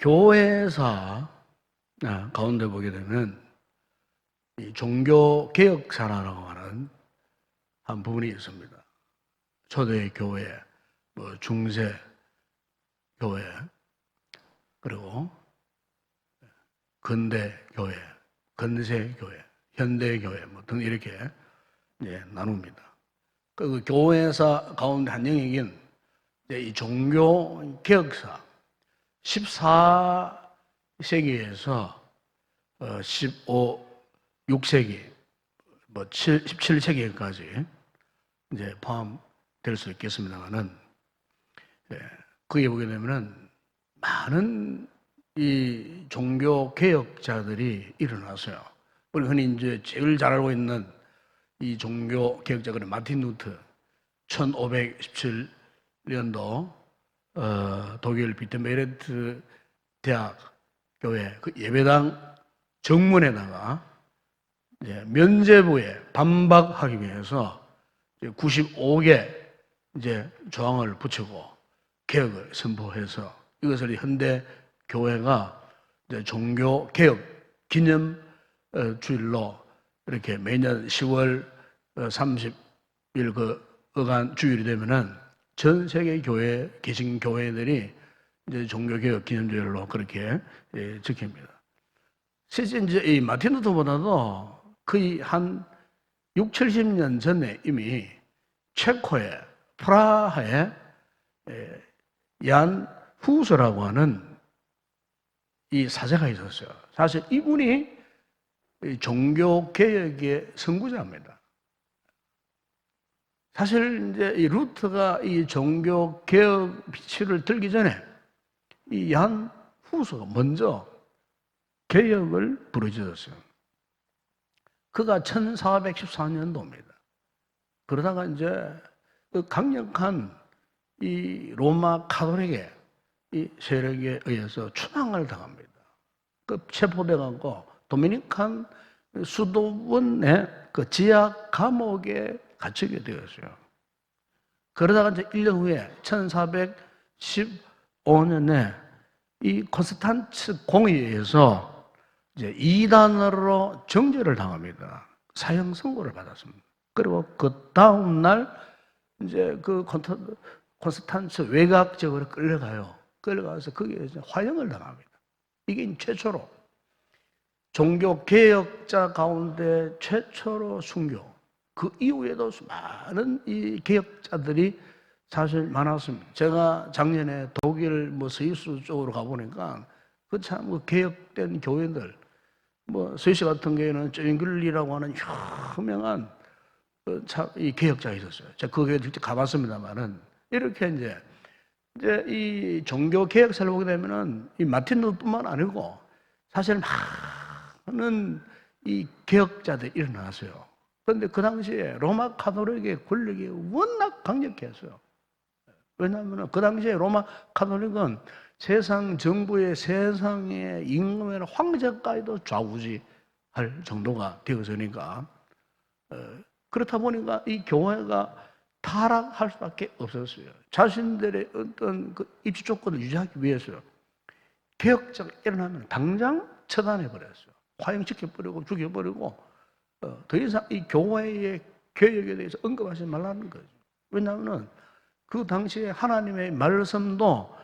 교회사 가운데 보게 되면 이 종교 개혁사라고 하는 한 부분이 있습니다. 초대 교회, 중세 교회, 그리고 근대 교회, 근세 교회, 현대 교회 등 이렇게 나눕니다. 그 교회사 가운데 한 영역인 이 종교 개혁사 14세기에서 6세기, 17세기까지 이제 포함될 수 있겠습니다만은, 거기에 보게 되면은 많은 이 종교 개혁자들이 일어났어요. 우리 흔히 이제 제일 잘 알고 있는 이 종교 개혁자가 마틴 루터, 1517년도 독일 비트메르트 대학 교회 그 예배당 정문에다가 이제 면죄부에 반박하기 위해서 95개 이제 조항을 붙이고 개혁을 선포해서 이것을 현대 교회가 이제 종교 개혁 기념 주일로 이렇게 매년 10월 30일 그 어간 주일이 되면은 전 세계 교회 계신 교회들이 이제 종교개혁 기념주일로 그렇게 지킵니다. 실제 이제 이 마틴 루터보다도 거의 한 6, 70년 전에 이미 체코의 프라하에 얀 후서라고 하는 이 사제가 있었어요. 사실 이분이 종교개혁의 선구자입니다. 사실 이제 이 루터가 이 종교 개혁 빛을 들기 전에 이 얀 후서가 먼저 개혁을 부르짖었어요. 그가 1414년도입니다. 그러다가 이제 그 강력한 이 로마 가톨릭의 이 세력에 의해서 추방을 당합니다. 그 체포돼갖고 도미니칸 수도원의 그 지하 감옥에 갇히게 되었어요. 그러다가 이제 1년 후에 1415년에 이 콘스탄츠 공의에 의해서 이제 이단으로 정죄를 당합니다. 사형 선고를 받았습니다. 그리고 그 다음 날 이제 그 콘스탄츠 외곽적으로 끌려가요. 끌려가서 거기에 이제 화형을 당합니다. 이게 최초로 종교 개혁자 가운데 최초로 순교. 그 이후에도 많은 이 개혁자들이 사실 많았습니다. 제가 작년에 독일 스위스 쪽으로 가보니까 그 참 개혁된 교회들, 스위스 같은 경우에는 쩌잉글리라고 하는 유명한 이 개혁자가 있었어요. 제가 그 교회 직접 가봤습니다만은 이렇게 이제 이 종교 개혁사를 보게 되면은 이 마틴 루터뿐만 아니고 사실 많은 이 개혁자들이 일어났어요. 그런데 그 당시에 로마 가톨릭의 권력이 워낙 강력했어요. 왜냐하면 그 당시에 로마 가톨릭은 세상 정부의 세상의 임금이나 황제까지도 좌우지할 정도가 되었으니까 그렇다 보니까 이 교회가 타락할 수밖에 없었어요. 자신들의 어떤 그 입지 조건을 유지하기 위해서 개혁자가 일어나면 당장 처단해버렸어요. 화형시켜버리고 죽여버리고 더 이상 이 교회의 개혁에 대해서 언급하지 말라는 거죠. 왜냐하면 그 당시에 하나님의 말씀도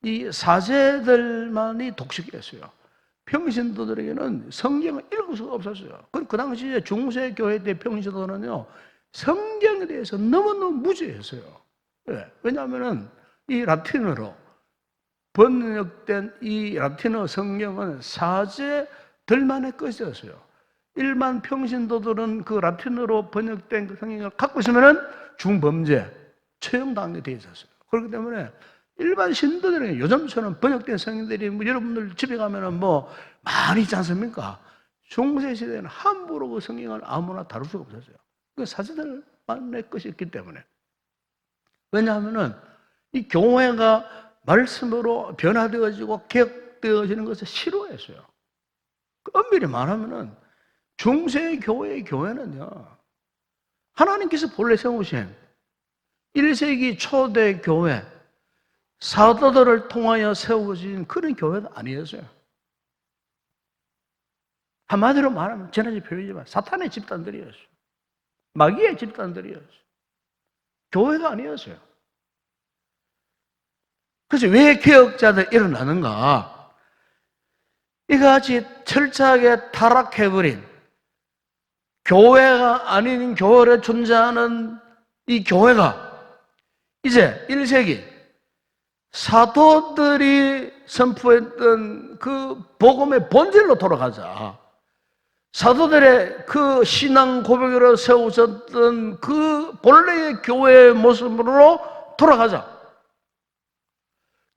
이 사제들만이 독식했어요. 평신도들에게는 성경을 읽을 수가 없었어요. 그 당시에 중세 교회 때 평신도는요, 성경에 대해서 너무너무 무지했어요. 왜냐하면 이 라틴어로 번역된 이 라틴어 성경은 사제들만의 것이었어요. 일반 평신도들은 그 라틴어로 번역된 그 성경을 갖고 있으면 중범죄, 처형당하게 되어 있었어요. 그렇기 때문에 일반 신도들에게 요즘처럼 번역된 성경들이 여러분들 집에 가면은 많이 있지 않습니까? 중세시대에는 함부로 그 성경을 아무나 다룰 수가 없었어요. 그 사제들만의 것이었기 때문에. 왜냐하면은 이 교회가 말씀으로 변화되어지고 개혁되어지는 것을 싫어했어요. 엄밀히 말하면은 중세 교회의 교회는요, 하나님께서 본래 세우신 1세기 초대 교회, 사도들을 통하여 세워진 그런 교회가 아니었어요. 한마디로 말하면 지난주에 표현이지만 사탄의 집단들이었어요. 마귀의 집단들이었어요. 교회가 아니었어요. 그래서 왜 개혁자들이 일어나는가? 이같이 철저하게 타락해버린 교회가 아닌 교회에 존재하는 이 교회가 이제 1세기 사도들이 선포했던 그 복음의 본질로 돌아가자. 사도들의 그 신앙 고백으로 세우셨던 그 본래의 교회의 모습으로 돌아가자.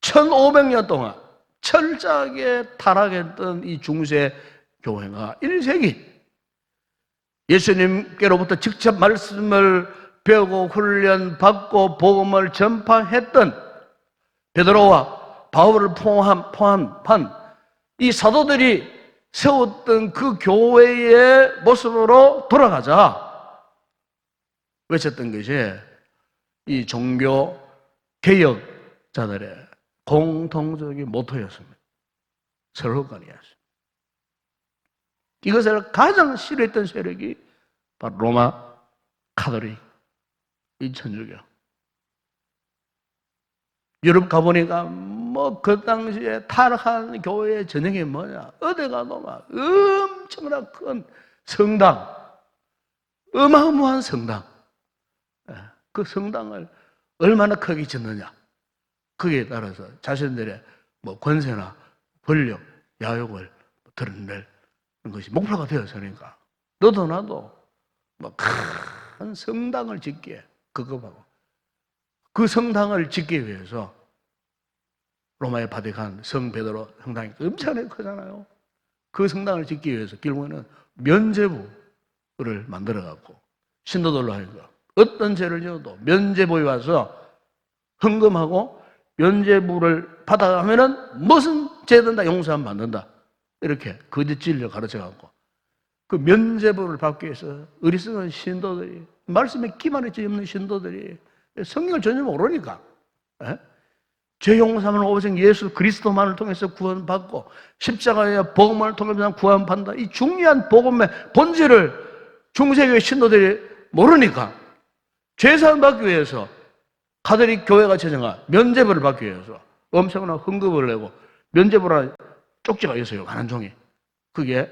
1500년 동안 철저하게 타락했던 이 중세 교회가 1세기 예수님께로부터 직접 말씀을 배우고 훈련받고 복음을 전파했던 베드로와 바울을 포함한 이 사도들이 세웠던 그 교회의 모습으로 돌아가자 외쳤던 것이 이 종교 개혁자들의 공통적인 모토였습니다. 설교관이었습니다. 이것을 가장 싫어했던 세력이 바로 로마 카톨릭, 이 천주교. 유럽 가보니까 뭐 그 당시에 타락한 교회의 전형이 뭐냐? 어디 가도 막 엄청나 큰 성당, 어마어마한 성당. 그 성당을 얼마나 크게 짓느냐? 거기에 따라서 자신들의 뭐 권세나 권력, 야욕을 드러낼 것이 목표가 되었으니까 너도 나도 뭐 큰 성당을 짓기에 급급하고 그 성당을 짓기 위해서 로마의 바티칸 성 베드로 성당이 엄청나게 크잖아요. 그 성당을 짓기 위해서 결국에는 면죄부를 만들어갖고 신도들로 하여금 어떤 죄를 지어도 면죄부에 와서 헌금하고 면죄부를 받아가면은 무슨 죄든 다 용서하면 받는다. 이렇게 거짓 진리를 가르쳐갖고 그 면죄부를 받기 위해서 어리석은 신도들이 말씀에 기반이 없는 신도들이 성경을 전혀 모르니까 죄 용서하면 오직 예수 그리스도만을 통해서 구원받고 십자가의 복음을 통해서 구원받는다. 이 중요한 복음의 본질을 중세교회 신도들이 모르니까 죄사함 받기 위해서 가톨릭 교회가 제정한 면죄부를 받기 위해서 엄청난 헌금을 내고 면죄부라는 쪽지가 있어요. 한 종이. 그게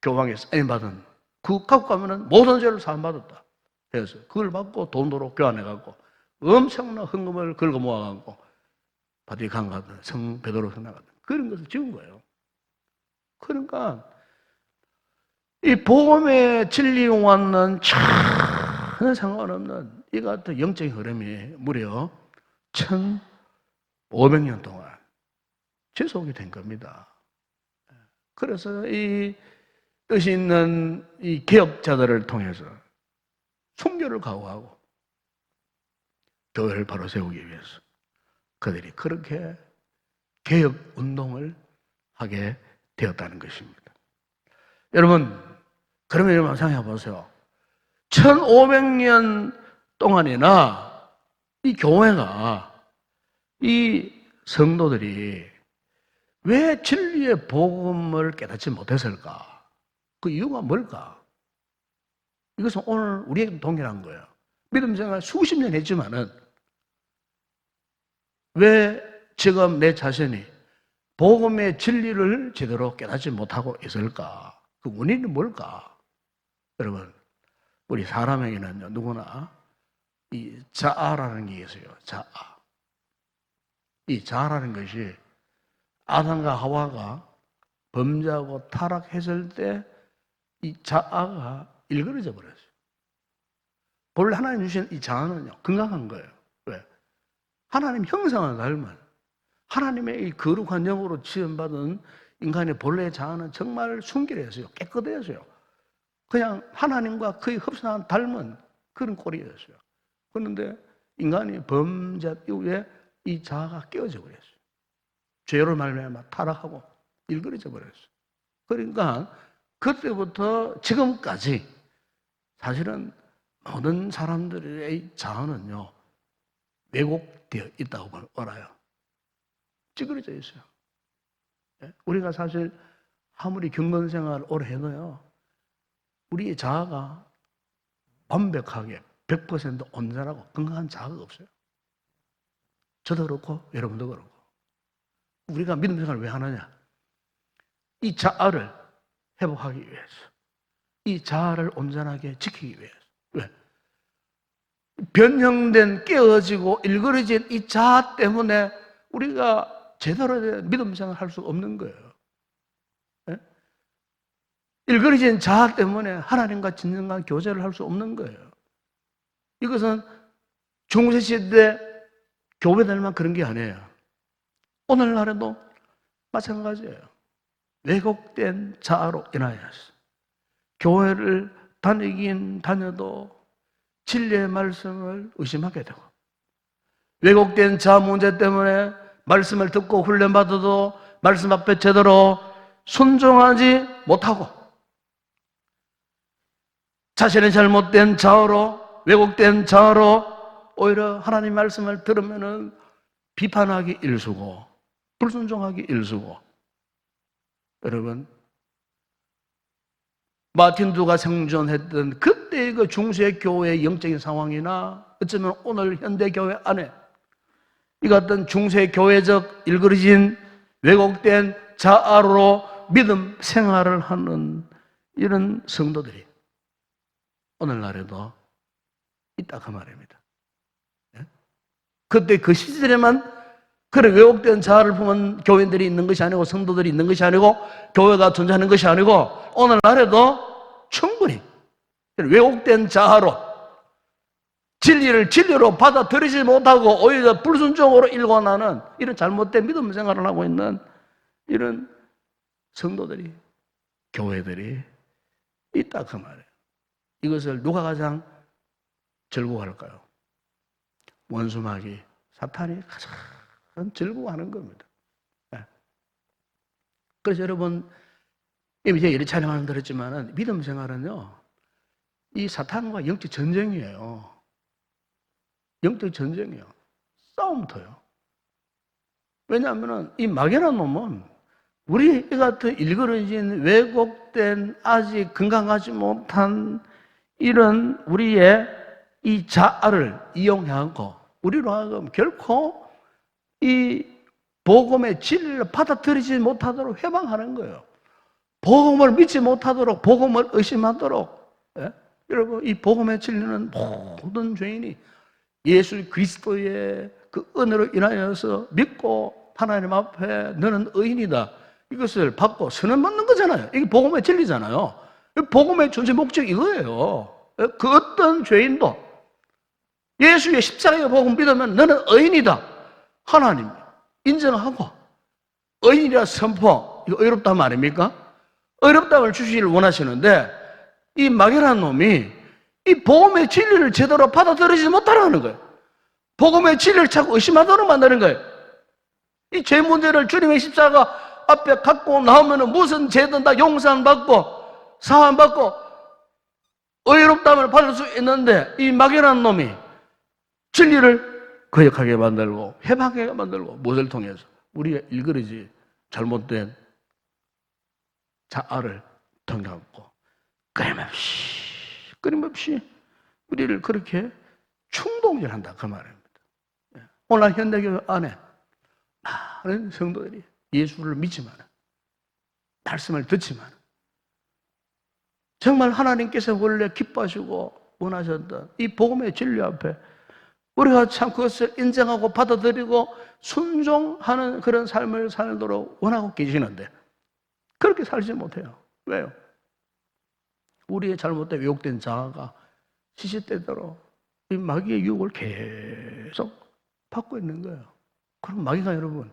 교황에 사인받은 그거 갖고 가면은 모든 죄를 사함받았다. 그래서 그걸 받고 돈으로 교환해갖고 엄청난 헌금을 긁어 모아갖고 바티칸 같은 성 베드로 성당 같은 그런 것을 지은 거예요. 그러니까 이 복음의 진리와는 전혀 상관없는 이 같은 영적인 흐름이 무려 1500년 동안 지속이 된 겁니다. 그래서 이 뜻이 있는 이 개혁자들을 통해서 순교를 각오하고 교회를 바로 세우기 위해서 그들이 그렇게 개혁 운동을 하게 되었다는 것입니다. 여러분, 그러면 여러분 생각해 보세요. 1500년 동안이나 이 교회가 이 성도들이 왜 진리의 복음을 깨닫지 못했을까? 그 이유가 뭘까? 이것은 오늘 우리에게 동일한 거예요. 믿음 생활 수십 년 했지만은 왜 지금 내 자신이 복음의 진리를 제대로 깨닫지 못하고 있을까? 그 원인은 뭘까? 여러분, 우리 사람에게는 누구나 이 자아라는 게 있어요. 자아. 이 자아라는 것이 아담과 하와가 범죄하고 타락했을 때 이 자아가 일그러져 버렸어요. 본래 하나님 주신 이 자아는요, 건강한 거예요. 왜? 하나님 형상을 닮은 하나님의 이 거룩한 영으로 지음받은 인간의 본래의 자아는 정말 순결했어요. 깨끗했어요. 그냥 하나님과 거의 흡사한 닮은 그런 꼴이었어요. 그런데 인간이 범죄 이후에 이 자아가 깨어져 버렸어요. 죄로 말미암아 타락하고 일그러져 버렸어요. 그러니까 그때부터 지금까지 사실은 모든 사람들의 자아는요 왜곡되어 있다고 알아요. 찌그러져 있어요. 우리가 사실 아무리 경건생활 오래 해도요, 우리의 자아가 완벽하게 100% 온전하고 건강한 자아가 없어요. 저도 그렇고 여러분도 그렇고. 우리가 믿음 생활을 왜 하느냐? 이 자아를 회복하기 위해서, 이 자아를 온전하게 지키기 위해서. 왜? 변형된, 깨어지고 일그러진 이 자아 때문에 우리가 제대로 된 믿음 생활을 할 수 없는 거예요. 네? 일그러진 자아 때문에 하나님과 진정한 교제를 할 수 없는 거예요. 이것은 중세시대 교회들만 그런 게 아니에요. 오늘날에도 마찬가지예요. 왜곡된 자아로 인하여서 교회를 다니긴 다녀도 진리의 말씀을 의심하게 되고, 왜곡된 자아 문제 때문에 말씀을 듣고 훈련받아도 말씀 앞에 제대로 순종하지 못하고, 자신의 잘못된 자아로, 왜곡된 자아로 오히려 하나님 말씀을 들으면은 비판하기 일수고 불순종하기 일수고. 여러분, 마틴 루터가 생존했던 그때의 그 중세 교회의 영적인 상황이나 어쩌면 오늘 현대 교회 안에 이 같은 중세 교회적 일그러진 왜곡된 자아로 믿음 생활을 하는 이런 성도들이 오늘날에도 있다 그 말입니다. 그때 그 시절에만 그런 왜곡된 자아를 품은 교인들이 있는 것이 아니고, 성도들이 있는 것이 아니고, 교회가 존재하는 것이 아니고, 오늘날에도 충분히 왜곡된 자아로 진리를 진리로 받아들이지 못하고 오히려 불순종으로 일관하는 이런 잘못된 믿음 생활을 하고 있는 이런 성도들이, 교회들이 있다 그 말이에요. 이것을 누가 가장 즐거워할까요? 원수마귀, 사탄이 가장 즐거워하는 겁니다. 그래서 여러분, 이미 제가 여러 차례 말씀드렸지만 믿음 생활은요, 이 사탄과 영적 전쟁이에요. 영적 전쟁이에요. 싸움터요. 왜냐하면 이 마귀라는 놈은 우리 같은 일그러진 왜곡된 아직 건강하지 못한 이런 우리의 이 자아를 이용하고 우리로 하여금 결코 이 복음의 진리를 받아들이지 못하도록 해방하는 거예요. 복음을 믿지 못하도록, 복음을 의심하도록. 예? 여러분, 이 복음의 진리는 모든 죄인이 예수 그리스도의 그 은혜로 인하여서 믿고 하나님 앞에 너는 의인이다, 이것을 받고 선언받는 거잖아요. 이게 복음의 진리잖아요. 복음의 존재 목적이 이거예요. 그 어떤 죄인도 예수의 십자가의 복음 믿으면 너는 의인이다, 하나님 인정하고 의인이라 선포. 이거 어렵단 말입니까? 어렵다을 주시기를 원하시는데 이 마귀라는 놈이 이 복음의 진리를 제대로 받아들이지 못하라는 거예요. 복음의 진리를 자꾸 의심하도록 만드는 거예요. 이 죄 문제를 주님의 십자가 앞에 갖고 나오면 무슨 죄든 다 용서받고 사함받고 의롭다함을 받을 수 있는데 이 마귀라는 놈이 진리를 거역하게 만들고 해방하게 만들고, 무엇을 통해서? 우리가 일그러지 잘못된 자아를 통해갖고 끊임없이 우리를 그렇게 충동질한다 그 말입니다. 오늘 현대교회 안에 많은 성도들이 예수를 믿지만, 말씀을 듣지만, 정말 하나님께서 원래 기뻐하시고 원하셨던 이 복음의 진리 앞에 우리가 참 그것을 인정하고 받아들이고 순종하는 그런 삶을 살도록 원하고 계시는데 그렇게 살지 못해요. 왜요? 우리의 잘못된 왜곡된 자아가 시시때때로 이 마귀의 유혹을 계속 받고 있는 거예요. 그럼 마귀가 여러분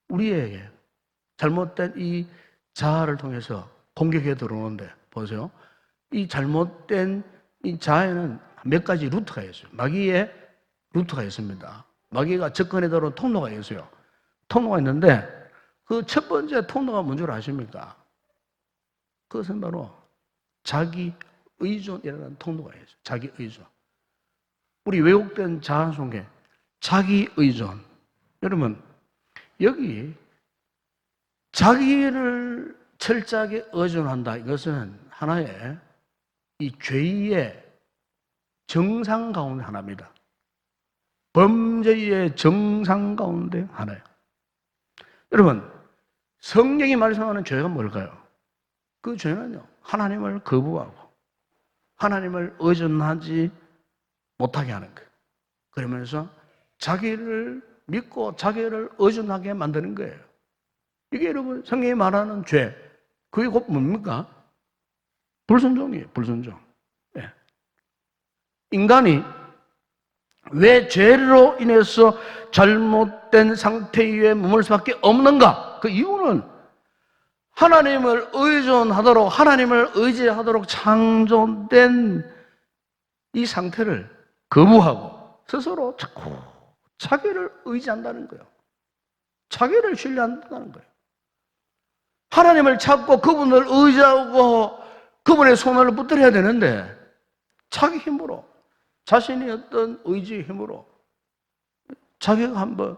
우리에게 잘못된 이 자아를 통해서 공격해 들어오는데, 보세요. 이 잘못된 이 자아에는 몇 가지 루트가 있어요. 마귀의 루트가 있습니다. 마귀가 접근해 들어오는 통로가 있어요. 통로가 있는데 그 첫 번째 통로가 뭔 줄 아십니까? 그것은 바로 자기 의존이라는 통로가 있어요. 자기 의존. 우리 왜곡된 자아 속에 자기 의존. 여러분, 여기 자기를 철저하게 의존한다. 이것은 하나의 이 죄의 정상 가운데 하나입니다. 범죄의 정상 가운데 하나예요. 여러분, 성경이 말씀하는 죄가 뭘까요? 그 죄는요, 하나님을 거부하고 하나님을 의존하지 못하게 하는 거예요. 그러면서 자기를 믿고 자기를 의존하게 만드는 거예요. 이게 여러분 성경이 말하는 죄, 그게 곧 뭡니까? 불순종이에요. 불순종. 네. 인간이 왜 죄로 인해서 잘못된 상태 위에 머물 수밖에 없는가? 그 이유는 하나님을 의존하도록, 하나님을 의지하도록 창조된 이 상태를 거부하고 스스로 자꾸 자기를 의지한다는 거예요. 자기를 신뢰한다는 거예요. 하나님을 찾고 그분을 의지하고 그분의 손을 붙들어야 되는데 자기 힘으로, 자신의 어떤 의지의 힘으로 자기가 한번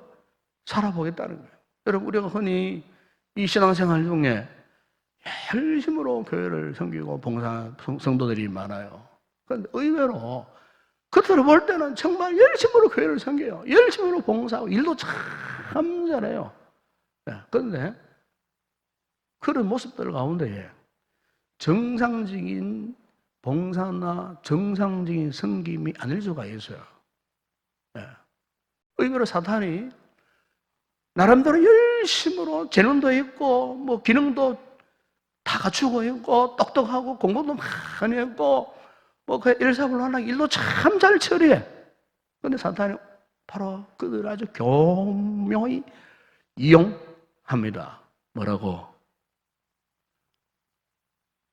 살아보겠다는 거예요. 여러분, 우리가 흔히 이 신앙생활 중에 열심으로 교회를 섬기고 봉사하는 성도들이 많아요. 그런데 의외로 겉으로 볼 때는 정말 열심으로 교회를 섬겨요. 열심으로 봉사하고 일도 참 잘해요. 그런데 그런 모습들 가운데 정상적인 봉사나 정상적인 섬김이 아닐 수가 있어요. 의외로 사탄이 나름대로 열심으로 재능도 있고 뭐 기능도 다 갖추고 있고 똑똑하고 공부도 많이 했고 뭐 그 일사불란하게 일도 참 잘 처리해. 그런데 사탄이 바로 그들 아주 교묘히 이용합니다. 뭐라고?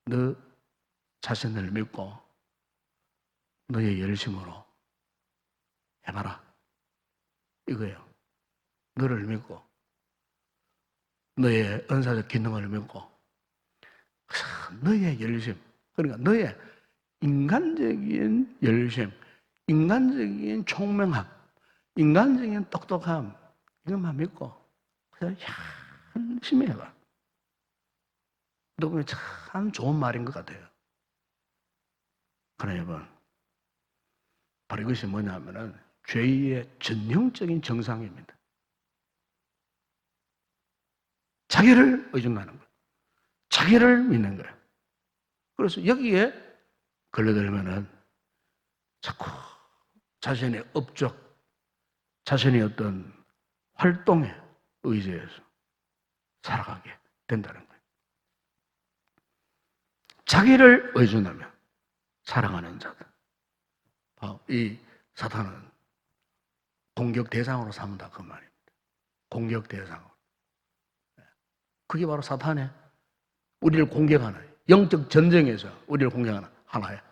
너 자신을 믿고 너의 열심으로 해봐라. 이거예요. 너를 믿고 너의 은사적 기능을 믿고 너의 열심, 그러니까 너의 인간적인 열심, 인간적인 총명함, 인간적인 똑똑함, 이것만 믿고 그냥 열심히 해봐. 너 보면 참 좋은 말인 것 같아요. 그러나 여러분, 바로 이것이 뭐냐면은 죄의 전형적인 정상입니다. 자기를 의존하는 거예요. 자기를 믿는 거예요. 그래서 여기에 걸려들면은 자꾸 자신의 업적, 자신의 어떤 활동에 의지해서 살아가게 된다는 거예요. 자기를 의존하며 살아가는 자들. 이 사탄은 공격 대상으로 삼는다 그 말입니다. 공격 대상으로. 그게 바로 사탄의 우리를 공격하는 영적 전쟁에서 우리를 공격하는 하나의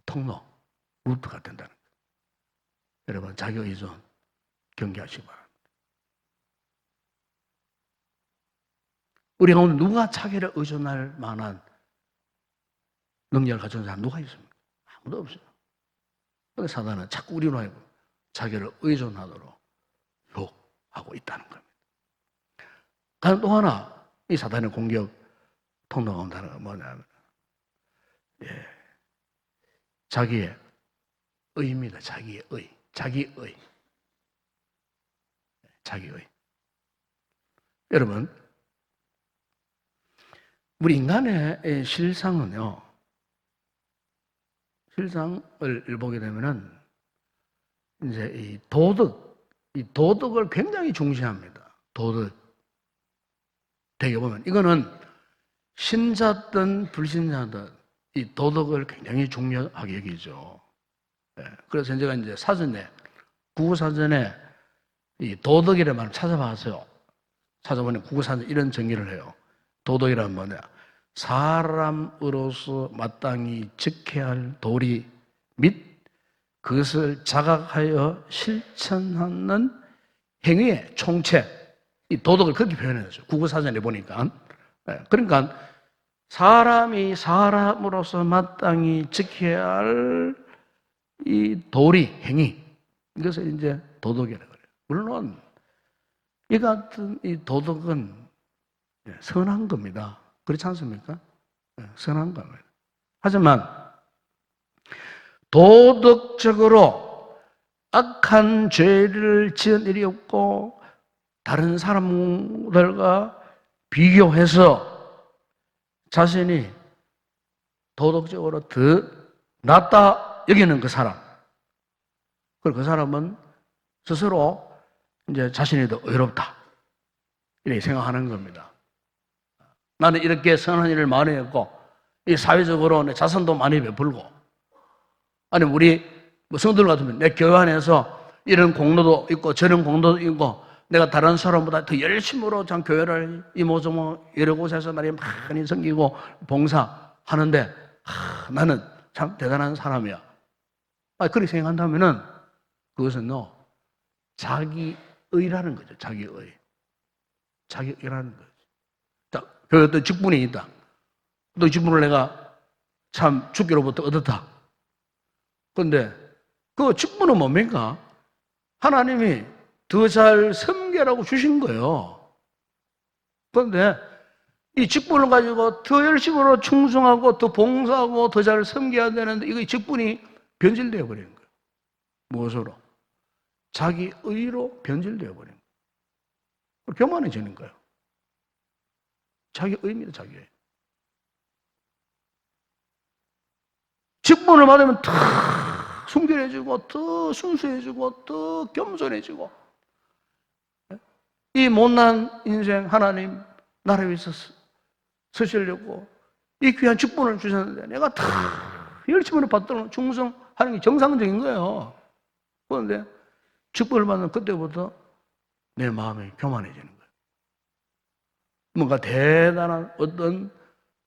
통로, 루트가 된다는 거예요. 여러분, 자기 의존 경계하시기 바랍니다. 우리 가운데 누가 자기를 의존할 만한 능력을 가진 사람 누가 있습니까? 아무도 없어요. 그런데 사단은 자꾸 우리로 하여금 자기를 의존하도록 유혹하고 있다는 겁니다. 또 하나, 이 사단의 공격 통로가 온다는 건 뭐냐면, 자기의 의입니다. 자기의 의. 자기의. 자기의. 여러분, 우리 인간의 실상은요, 실상을 보게 되면은, 이제 이 도덕을 굉장히 중시합니다. 도덕. 되게 보면, 이거는 신자든 불신자든 이 도덕을 굉장히 중요하게 여기죠. 그래서 제가 이제 사전에, 국어사전에 이 도덕이라는 말을 찾아봤어요. 찾아보니 국어사전에 이런 정의를 해요. 도덕이란 뭐냐? 사람으로서 마땅히 지켜야 할 도리 및 그것을 자각하여 실천하는 행위의 총체. 이 도덕을 그렇게 표현했어요. 국어사전에 보니까. 그러니까 사람이 사람으로서 마땅히 지켜야 할 이 도리, 행위. 이것을 이제 도덕이라고 그래요. 물론 이 같은 이 도덕은 선한 겁니다. 그렇지 않습니까? 선한 겁니다. 하지만 도덕적으로 악한 죄를 지은 일이 없고 다른 사람들과 비교해서 자신이 도덕적으로 더 낫다 여기는 그 사람. 그리고 그 사람은 스스로 이제 자신이 더 의롭다. 이렇게 생각하는 겁니다. 나는 이렇게 선한 일을 많이 했고, 이 사회적으로 내 자선도 많이 베풀고, 아니, 우리 성도들 같으면 내 교회 안에서 이런 공로도 있고, 저런 공로도 있고, 내가 다른 사람보다 더 열심으로 참 교회를 이모저모 여러 곳에서 날이 많이 섬기고 봉사하는데, 나는 참 대단한 사람이야. 그렇게 생각한다면은, 그것은 자기 의라는 거죠. 자기 의. 자기 의라는 거죠. 자, 교회 어떤 직분이 있다. 또 직분을 내가 참 주께로부터 얻었다. 그런데 그 직분은 뭡니까? 하나님이 더 잘 섬기라고 주신 거예요. 그런데 이 직분을 가지고 더 열심으로 충성하고 더 봉사하고 더 잘 섬겨야 되는데 이거 직분이 변질되어 버리는 거예요. 무엇으로? 자기 의로 변질되어 버린 거예요. 교만해지는 거예요. 자기 의입니다, 자기 의. 직분을 받으면 더 순결해지고 더 순수해지고 더 겸손해지고 이 못난 인생 하나님 나라 위해서 서시려고 이 귀한 직분을 주셨는데 내가 다 열심히 받도록 충성하는 게 정상적인 거예요. 그런데 직분을 받는 그때부터 내 마음이 교만해지는 거예요. 뭔가 대단한 어떤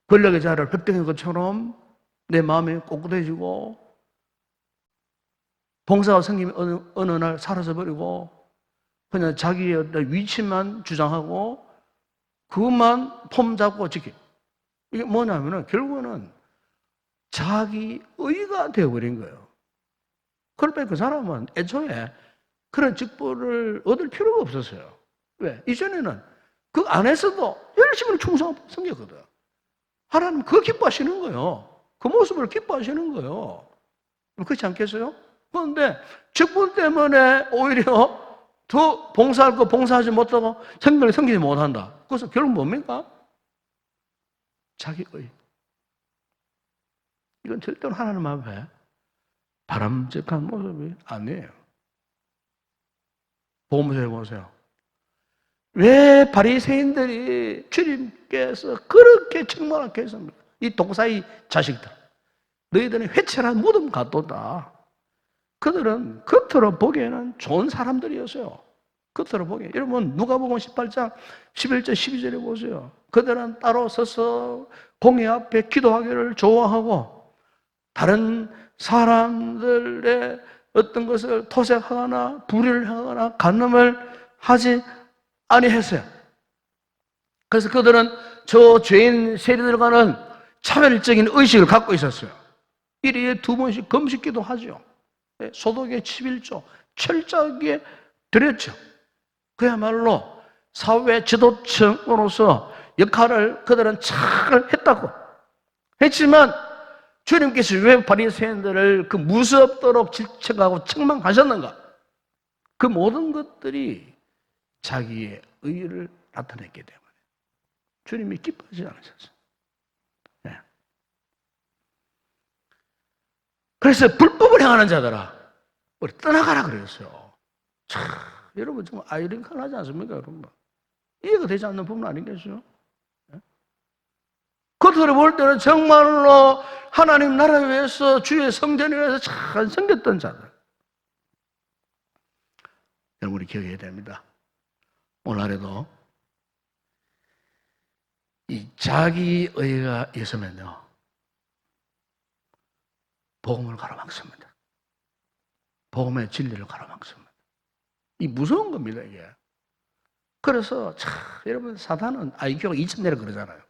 권력의 자리를 획득한 것처럼 내 마음이 꼿꼿해지고 봉사가 생김이 어느 날 사라져버리고 그냥 자기의 어떤 위치만 주장하고 그것만 폼 잡고 지키. 이게 뭐냐면은 결국은 자기 의가 되어버린 거예요. 그럴 그 사람은 애초에 그런 직분을 얻을 필요가 없었어요. 왜? 이전에는 그 안에서도 열심히 충성하고 섬겼거든. 하나님 그거 기뻐하시는 거예요. 그 모습을 기뻐하시는 거예요. 그렇지 않겠어요? 그런데 직분 때문에 오히려 더 봉사할 거 봉사하지 못하고 성경을 섬기지 못한다. 그것은 결국 뭡니까? 자기의. 이건 절대로 하나님 앞에 바람직한 모습이 아니에요. 보면서 해보세요. 왜 바리새인들이 주님께서 그렇게 책망하게 했습니까? 이 독사의 자식들. 너희들은 회칠한 무덤 같도다. 그들은 겉으로 보기에는 좋은 사람들이었어요. 겉으로 보기에. 여러분 누가복음 18장 11절 12절에 보세요. 그들은 따로 서서 공의 앞에 기도하기를 좋아하고 다른 사람들의 어떤 것을 토색하거나 불의를 하거나 간음을 하지 아니했어요. 그래서 그들은 저 죄인 세리들과는 차별적인 의식을 갖고 있었어요. 일일이 2번씩 금식기도 하죠. 소독의 11조 철저하게 드렸죠. 그야말로 사회 지도층으로서 역할을 그들은 잘 했다고 했지만 주님께서 왜 바리새인들을 그 무섭도록 질책하고 책망하셨는가? 그 모든 것들이 자기의 의를 나타냈기 때문에 주님이 기뻐하지 않으셨어요. 네. 그래서 불법을 행하는 자들아 우리 떠나가라 그랬어요. 참, 여러분 정말 아이러니컬하지 않습니까? 여러분 이해가 되지 않는 부분 아니겠어요? 네? 겉으로 볼 때는 정말로 하나님 나라 위해서 주의 성전을 위해서 잘 섬겼던 자들. 여러분 우리 기억해야 됩니다. 오늘에도 이 자기의가 있으면요 복음을 가로막습니다. 복음의 진리를 가로막습니다. 이 무서운 겁니다 이게. 그래서 참 여러분 사단은 IQ가 2000내라 그러잖아요.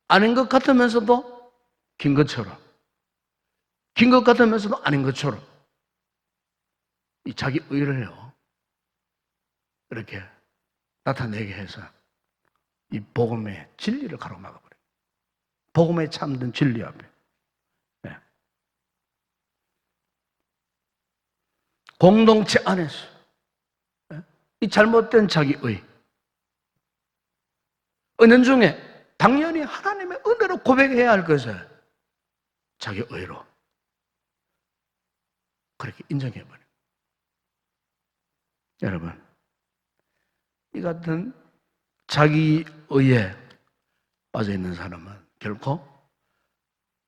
아닌 것 같으면서도 긴 것처럼 긴 것 같으면서도 아닌 것처럼 이 자기 의를요 이렇게 나타내게 해서 이 복음의 진리를 가로막아버려요. 복음에 참된 진리 앞에. 네. 공동체 안에서 이 잘못된 자기의 은연중에 당연히 하나님의 은혜로 고백해야 할 것을 자기의로 그렇게 인정해버려요. 여러분, 이 같은 자기의에 빠져있는 사람은 결코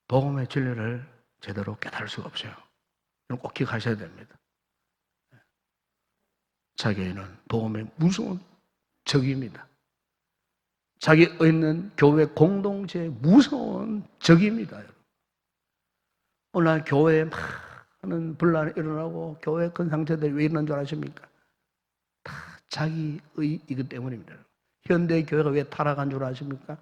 복음의 진리를 제대로 깨달을 수가 없어요. 이건 꼭 기억하셔야 됩니다. 자기의는 복음의 무서운 적입니다. 자기의는 교회 공동체의 무서운 적입니다. 여러분. 오늘 교회에 많은 분란이 일어나고 교회 큰 상처들이 왜 일어난 줄 아십니까? 다 자기의이기 때문입니다. 현대 교회가 왜 타락한 줄 아십니까?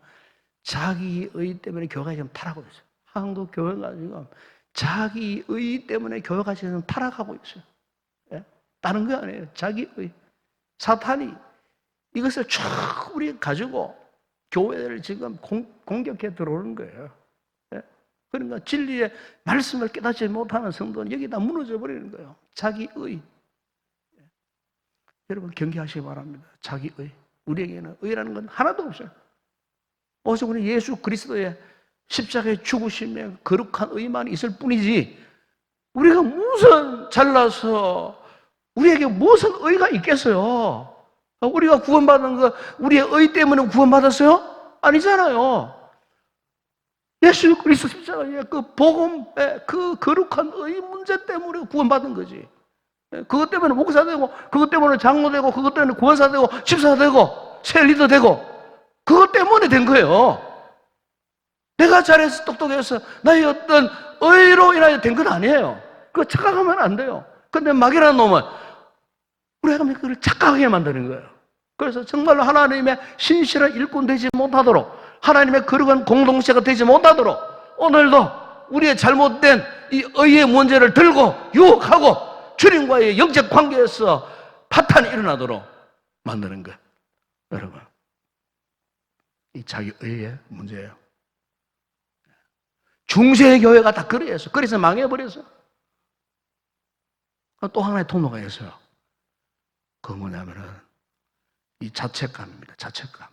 자기의 때문에 교회가 지금 타락하고 있어요. 한국 교회가 지금 자기의 때문에 교회가 지금 타락하고 있어요. 예? 다른 거 아니에요. 자기의. 사탄이 이것을 쭉 우리 가지고 교회를 지금 공격해 들어오는 거예요. 예? 그러니까 진리의 말씀을 깨닫지 못하는 성도는 여기다 무너져 버리는 거예요. 자기의. 예? 여러분 경계하시기 바랍니다. 자기의. 우리에게는 의라는 건 하나도 없어요. 오직 우리 예수 그리스도의 십자가의 죽으심에 거룩한 의만 있을 뿐이지 우리가 무슨 잘나서 우리에게 무슨 의가 있겠어요? 우리가 구원받은 거 우리의 의 때문에 구원받았어요? 아니잖아요. 예수 그리스도 십자가의 그 복음의 그 거룩한 의 문제 때문에 구원받은 거지. 그것 때문에 목사 되고 그것 때문에 장로 되고 그것 때문에 구원사 되고 집사 되고 새 리더 되고 그것 때문에 된 거예요. 내가 잘해서 똑똑해서 나의 어떤 의로 인하여 된 건 아니에요. 그거 착각하면 안 돼요. 근데 마귀라는 놈은 우리가 그걸 착각하게 만드는 거예요. 그래서 정말로 하나님의 신실한 일꾼 되지 못하도록 하나님의 거룩한 공동체가 되지 못하도록 오늘도 우리의 잘못된 이 의의 문제를 들고 유혹하고 주님과의 영적 관계에서 파탄이 일어나도록 만드는 거예요. 여러분, 이 자기 의의 문제예요. 중세의 교회가 다 그래서 망해버렸어요. 또 하나의 통로가 있어요. 그 뭐냐면은 이 자책감입니다. 자책감.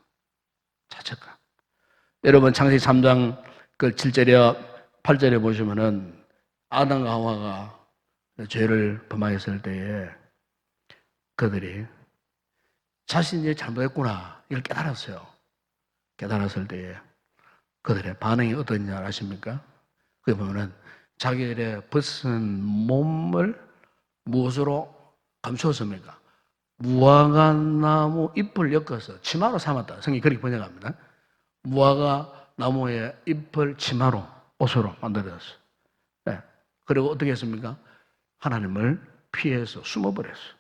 여러분 창세기 3장 그 7절에 8절에 보시면은 아담과 하와가 죄를 범하였을 때에 그들이 자신이 잘못했구나 이걸 깨달았어요. 깨달았을 때에 그들의 반응이 어떠냐 아십니까? 그게 보면은 자기들의 벗은 몸을 무엇으로 감추었습니까? 무화과 나무 잎을 엮어서 치마로 삼았다. 성경이 그렇게 번역합니다. 무화과 나무의 잎을 치마로 옷으로 만들었어요. 네. 그리고 어떻게 했습니까? 하나님을 피해서 숨어버렸어요.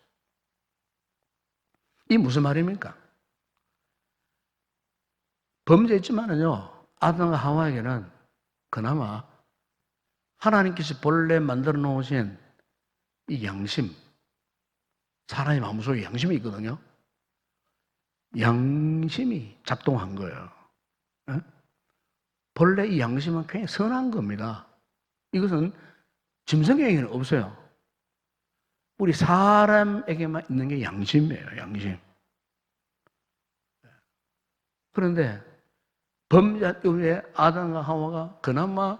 이 무슨 말입니까? 범죄했지만은요, 아담과 하와에게는 그나마 하나님께서 본래 만들어 놓으신 이 양심, 사람의 마음속에 양심이 있거든요. 양심이 작동한 거예요. 에? 본래 이 양심은 굉장히 선한 겁니다. 이것은 짐승에게는 없어요. 우리 사람에게만 있는 게 양심이에요. 양심. 그런데 범죄한 이후에 아담과 하와가 그나마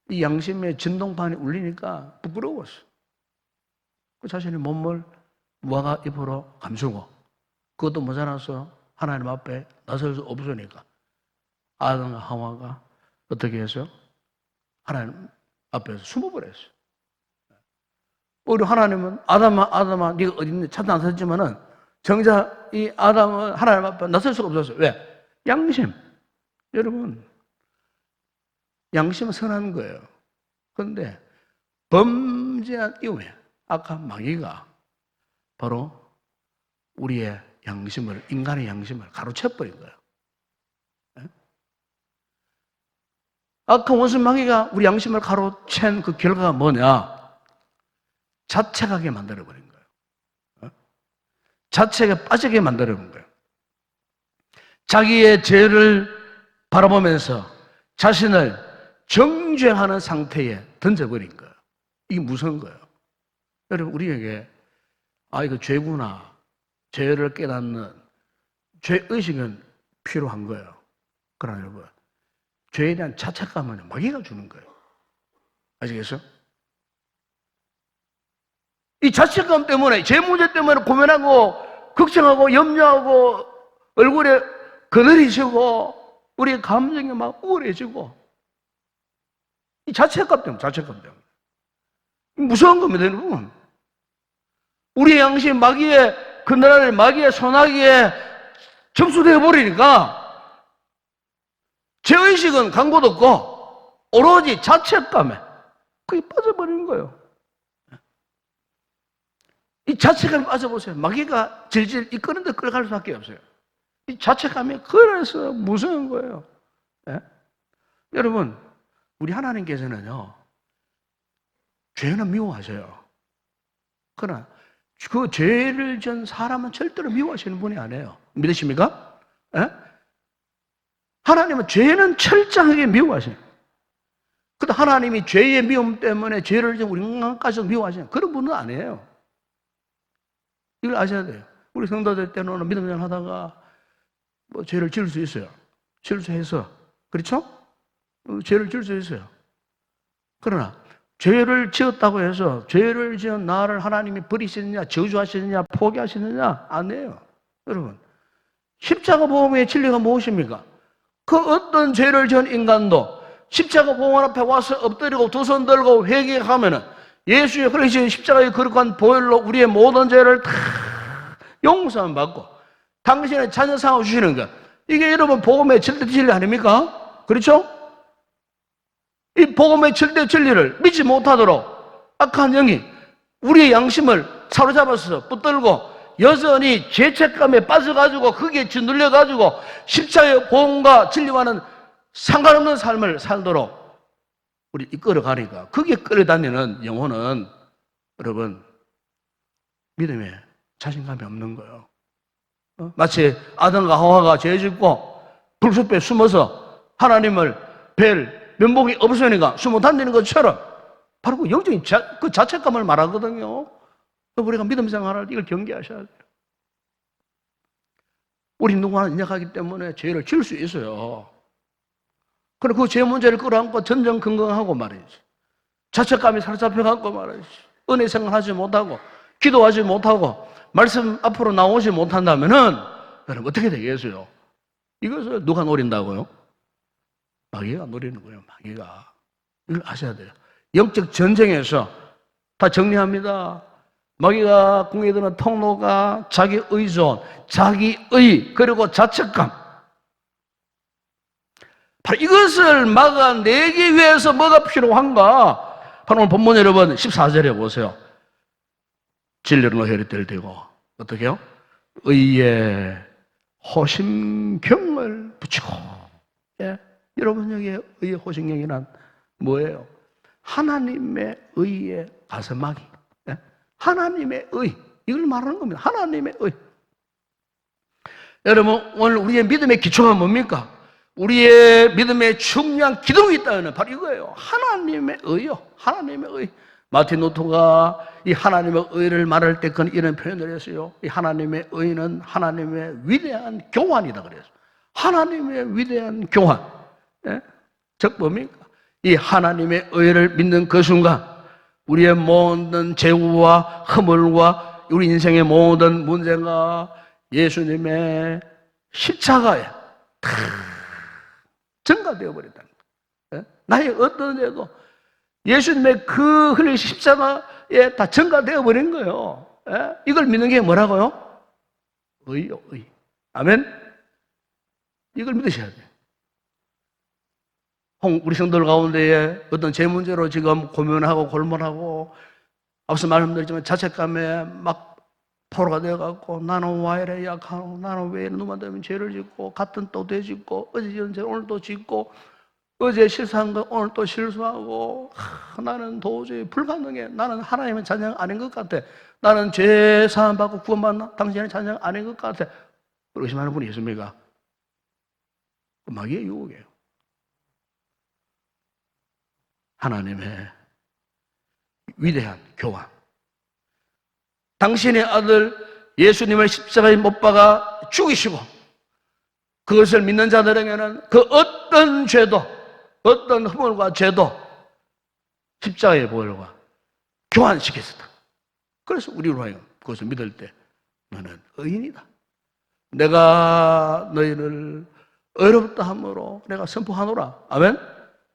이 양심의 진동판이 울리니까 부끄러웠어. 그 자신의 몸을 무화과 잎으로 감추고 그것도 모자라서 하나님 앞에 나설 수 없으니까 아담과 하와가 어떻게 해서 하나님 앞에서 숨어버렸어요. 우리 하나님은 아담아 네가 어디 있는지 찾아 나섰지만은 정작 이 아담은 하나님 앞에 나설 수가 없었어요. 왜? 양심. 여러분 양심은 선한 거예요. 그런데 범죄한 이후에 악한 마귀가 바로 우리의 양심을, 인간의 양심을 가로채버린 거예요. 악한 원수 마귀가 우리 양심을 가로챈 그 결과가 뭐냐? 자책하게 만들어버린 거예요. 자책에 빠지게 만들어본 거예요. 자기의 죄를 바라보면서 자신을 정죄하는 상태에 던져버린 거예요. 이게 무서운 거예요. 여러분, 우리에게 이거 죄구나, 죄를 깨닫는 죄의식은 필요한 거예요. 그러나 여러분, 죄에 대한 자책감은 마귀가 주는 거예요. 아시겠어요? 이 자책감 때문에, 죄 문제 때문에 고민하고 걱정하고 염려하고 얼굴에 그늘이 지고 우리의 감정이 막 우울해지고, 이 자책감 때문에 무서운 겁니다, 여러분. 우리의 양심 마귀의 그늘, 마귀의 소나기에 접수되어 버리니까 죄의식은 강고도 없고 오로지 자책감에 그게 빠져버리는 거예요. 이 자책감에 빠져보세요. 마귀가 질질 이끄는데 끌어갈 수밖에 없어요. 이 자책감이 그래서 무서운 거예요. 네? 여러분, 우리 하나님께서는요, 죄는 미워하셔요. 그러나 그 죄를 지은 사람은 절대로 미워하시는 분이 아니에요. 믿으십니까? 네? 하나님은 죄는 철저하게 미워하셔요. 근데 하나님이 죄의 미움 때문에 죄를 지은 우리 인간까지 미워하시는 그런 분은 아니에요. 이걸 아셔야 돼요. 우리 성도들 때는 믿음생활 하다가 뭐 죄를 지을 수 있어요. 실수해서. 그렇죠? 죄를 지을 수 있어요. 그러나 죄를 지었다고 해서 죄를 지은 나를 하나님이 버리시느냐, 저주하시느냐, 포기하시느냐 아니에요. 여러분, 십자가 보험의 진리가 무엇입니까? 그 어떤 죄를 지은 인간도 십자가 보험 앞에 와서 엎드리고 두 손 들고 회개하면은 예수의 흘리신 십자가의 거룩한 보혈로 우리의 모든 죄를 다 용서함 받고 당신의 자녀상을 주시는 것. 이게 여러분 복음의 절대 진리 아닙니까? 그렇죠? 이 복음의 절대 진리를 믿지 못하도록 악한 영이 우리의 양심을 사로잡아서 붙들고 여전히 죄책감에 빠져가지고 거기에 짓눌려가지고 십자가의 복음과 진리와는 상관없는 삶을 살도록 우리 이끌어가니까 거기에 끌어다니는 영혼은 여러분 믿음에 자신감이 없는 거예요. 마치 아담과 하와가 죄 짓고 불숲에 숨어서 하나님을 뵐 면목이 없으니까 숨어 다니는 것처럼 바로 그 영적인 그 자책감을 말하거든요. 우리가 믿음 생활을 이걸 경계하셔야 돼요. 우리 누구나 인약하기 때문에 죄를 지을 수 있어요. 그리고 그 죄 문제를 끌어안고 전전 건강하고 말이지. 자책감이 사로잡혀갖고 말이지. 은혜 생활하지 못하고 기도하지 못하고 말씀 앞으로 나오지 못한다면은 여러분 어떻게 되겠어요? 이것을 누가 노린다고요? 마귀가 노리는 거예요. 마귀가. 이걸 아셔야 돼요. 영적 전쟁에서 다 정리합니다. 마귀가 공격하는 통로가 자기 의존, 자기의, 그리고 자책감. 바로 이것을 막아내기 위해서 뭐가 필요한가? 바로 오늘 본문 여러분 14절에 보세요. 진리로 너희를 들되고 어떻게 해요? 의의 호심경을 붙이고. 예. 여러분 여기에 의의 호심경이란 뭐예요? 하나님의 의의 가슴막이. 예? 하나님의 의. 이걸 말하는 겁니다. 하나님의 의. 여러분 오늘 우리의 믿음의 기초가 뭡니까? 우리의 믿음의 중요한 기둥이 있다는 바로 이거예요. 하나님의 의요. 하나님의 의. 마틴 루터가 이 하나님의 의를 말할 때 그는 이런 표현을 했어요. 이 하나님의 의는 하나님의 위대한 교환이다 그랬어요. 하나님의 위대한 교환. 예? 즉 뭡니까? 이 하나님의 의를 믿는 그 순간 우리의 모든 죄와 허물과 우리 인생의 모든 문제가 예수님의 십자가에 다 전가되어 버렸다는 거예요. 나의 어떤 죄도 예수님의 그 흘린 십자가에 다 전가되어 버린 거예요. 이걸 믿는 게 뭐라고요? 의요, 의. 아멘? 이걸 믿으셔야 돼요. 우리 성도들 가운데에 어떤 죄 문제로 지금 고민하고 골몰하고 앞서 말씀드렸지만 자책감에 막 포로가 되어갖고 나는 왜 이래 약하고 나는 왜 이래 누만 되면 죄를 짓고 같은 또 되짓고 어제 지은 죄 오늘 또 짓고 어제 실수한 거 오늘 또 실수하고 나는 도저히 불가능해. 나는 하나님의 자녀가 아닌 것 같아. 나는 죄 사함 받고 구원받나? 당신은 찬양 아닌 것 같아. 의심하는 분이 있습니까? 마귀의 유혹이에요. 하나님의 위대한 교환. 당신의 아들 예수님을 십자가에 못 박아 죽이시고 그것을 믿는 자들에게는 그 어떤 죄도, 어떤 허물과 죄도 십자가의 보혈과 교환시켰다. 그래서 우리로 하여금 그것을 믿을 때 너는 의인이다. 내가 너희를 의롭다 함으로 내가 선포하노라. 아멘?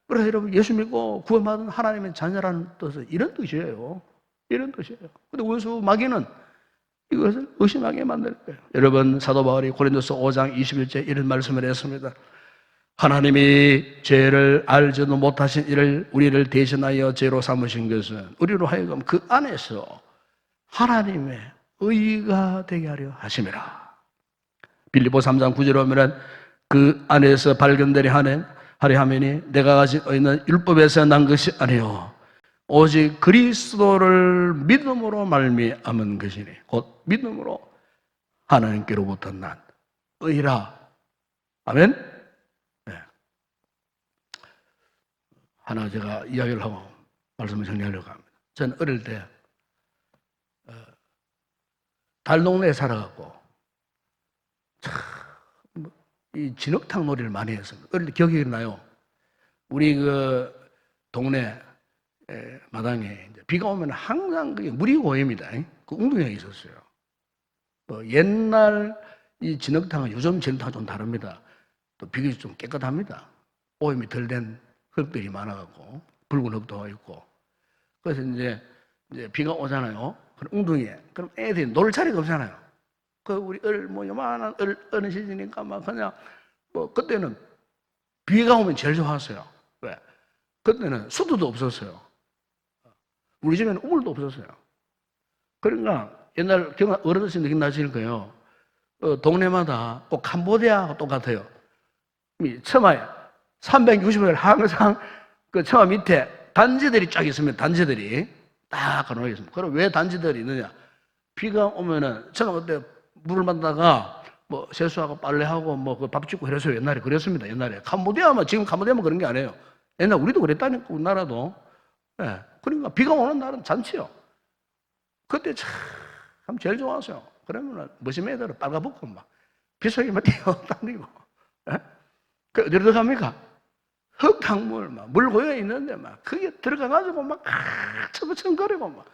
그래서 여러분 예수 믿고 구원받은 하나님의 자녀라는 뜻은 이런 뜻이에요. 이런 뜻이에요. 근데 원수 마귀는 이것을 의심하게 만들 거예요. 여러분 사도 바울이 고린도서 5장 21절 이런 말씀을 했습니다. 하나님이 죄를 알지도 못하신 이를 우리를 대신하여 죄로 삼으신 것은 우리로 하여금 그 안에서 하나님의 의가 되게 하려 하심이라. 빌립보 3장 9절에 보면 그 안에서 발견되려 하려하면이 내가 가진 의는 율법에서 난 것이 아니요 오직 그리스도를 믿음으로 말미암은 것이니 곧 믿음으로 하나님께로부터 난 의라. 아멘? 네. 하나 제가 이야기를 하고 말씀을 정리하려고 합니다. 저는 어릴 때 달동네에 살아갖고 이 진흙탕 놀이를 많이 했습니다. 어릴 때 기억이 나요. 우리 그 동네 마당에 이제 비가 오면 항상 그게 물이 고입니다. 그 웅덩이가 있었어요. 옛날 이 진흙탕은 요즘 진흙탕은 좀 다릅니다. 또 비교적 좀 깨끗합니다. 오염이 덜 된 흙들이 많아갖고 붉은 흙도 있고. 그래서 이제 비가 오잖아요. 그럼 웅덩이에 그럼 애들이 놀 자리가 없잖아요. 그 우리 요만한 어느 시즌이니까 막 그냥 그때는 비가 오면 제일 좋았어요. 왜? 그때는 수도도 없었어요. 우리 집에는 우물도 없었어요. 그러니까 옛날 어르신들 기억나실 거예요. 동네마다 꼭 캄보디아하고 똑같아요. 처마에 360일 항상 그 처마 밑에 단지들이 쫙 있으면 단지들이 딱 가놓여 있습니다. 그럼 왜 단지들이 있느냐? 비가 오면은 처마 그때 물을 만다가 세수하고 빨래하고 그 밥 짓고 그래서 옛날에 그랬습니다. 옛날에 지금 캄보디아만 그런 게 아니에요. 옛날 우리도 그랬다니까 우리나라도. 네. 그러니까 비가 오는 날은 잔치요. 그때 참 제일 좋았어요. 그러면은 머시매 애들은 빨가벗고 막 빗속에만 뛰어다니고. 네? 그 어디로 들어갑니까? 흙탕물 물 고여 있는데 막 그게 들어가가지고 막 처거처거리고 막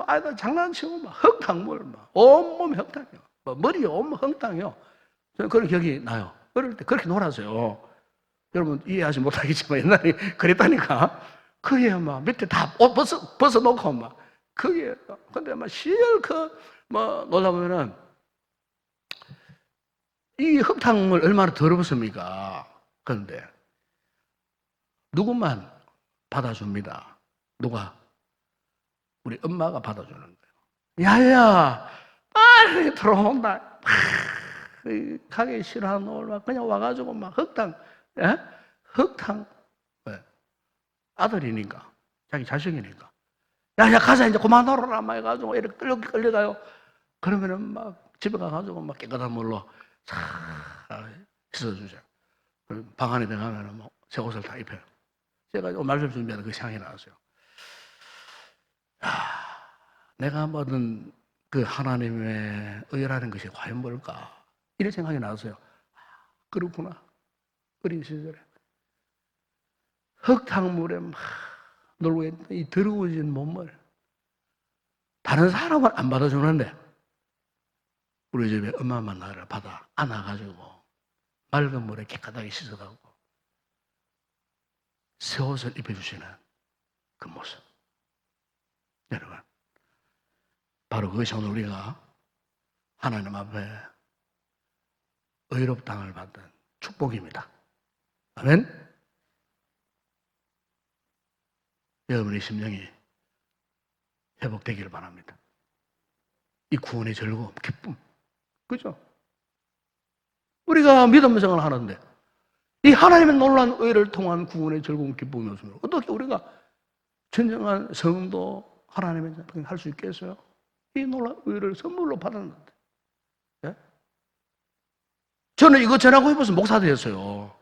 아이들 장난치고 막 흙탕물 온몸 흙탕이요. 머리에 온몸 흙탕이요. 저는 그런 기억이 나요. 어릴 때 그렇게 놀았어요. 여러분 이해하지 못하겠지만 옛날에 그랬다니까. 그게 막 밑에 다 옷 벗어놓고 막 그게 근데 막 실컷 놀다 보면은 이 흙탕물 얼마나 더럽습니까? 그런데 누구만 받아줍니다. 누가? 우리 엄마가 받아주는 거예요. 야야 빨리 들어온다. 가기 싫어하는 놈을 그냥 와가지고 막 흙탕, 예? 흙탕. 왜? 아들이니까, 자기 자식이니까. 야, 가자, 이제 그만 놀아라. 막 해가지고 이렇게 끌려가요. 그러면은 막 집에 가가지고 막 깨끗한 물로 싹 씻어주죠. 방 안에 들어가면은 새 옷을 다 입혀요. 제가 말씀 준비하는 그 생각이 나왔어요. 내가 받은 그 하나님의 의라는 것이 과연 뭘까? 이런 생각이 나왔어요. 그렇구나. 어린 시절에. 흙탕물에 막 놀고 있는 이 더러워진 몸을 다른 사람은 안 받아주는데 우리 집에 엄마만 나를 받아 안아가지고 맑은 물에 깨끗하게 씻어가고 새 옷을 입혀주시는 그 모습. 여러분, 바로 그것이 오늘 우리가 하나님 앞에 의롭다함을 받은 축복입니다. 아멘? 여러분의 심령이 회복되기를 바랍니다. 이 구원의 즐거움, 기쁨. 그죠? 우리가 믿음 생활을 하는데 이 하나님의 놀라운 의를 통한 구원의 즐거움, 기쁨이 없으면 어떻게 우리가 진정한 성도 하나님의 할 수 있겠어요? 이 놀라운 의를 선물로 받았는데. 예? 저는 이거 전하고 싶어서 목사 되었어요.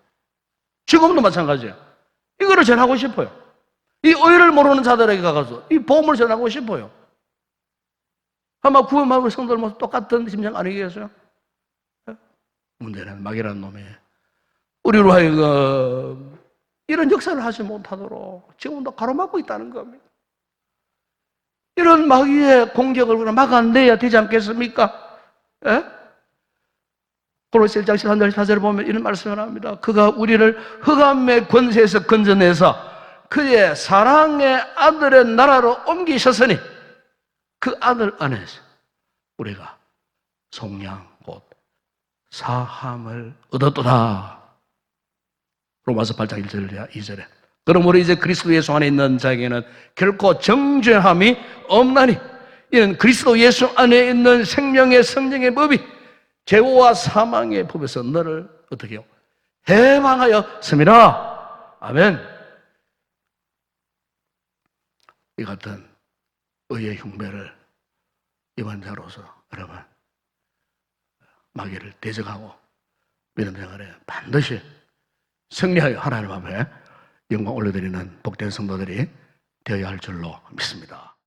지금도 마찬가지예요. 이거를 전하고 싶어요. 이 의를 모르는 자들에게 가서 이 복음을 전하고 싶어요. 아마 구원받은 성도들도 똑같은 심정 아니겠어요? 예? 문제는 마귀라는 놈이 우리로 하여금 이런 역사를 하지 못하도록 지금도 가로막고 있다는 겁니다. 이런 마귀의 공격을 막아내야 되지 않겠습니까? 예? 고로새 1장 13절 14절을 보면 이런 말씀을 합니다. 그가 우리를 흑암의 권세에서 건져내서 그의 사랑의 아들의 나라로 옮기셨으니 그 아들 안에서 우리가 속량 곧 사함을 얻었도다. 로마서 8장 1절 2절에 그러므로 이제 그리스도 예수 안에 있는 자에게는 결코 정죄함이 없나니 이는 그리스도 예수 안에 있는 생명의 성령의 법이 죄와 사망의 법에서 너를 어떻게 해요? 해방하였습니다. 아멘. 이 같은 의의 흉배를 입은 자로서 여러분 마귀를 대적하고 믿음 생활에 반드시 승리하여 하나님 앞에 영광 올려드리는 복된 성도들이 되어야 할 줄로 믿습니다.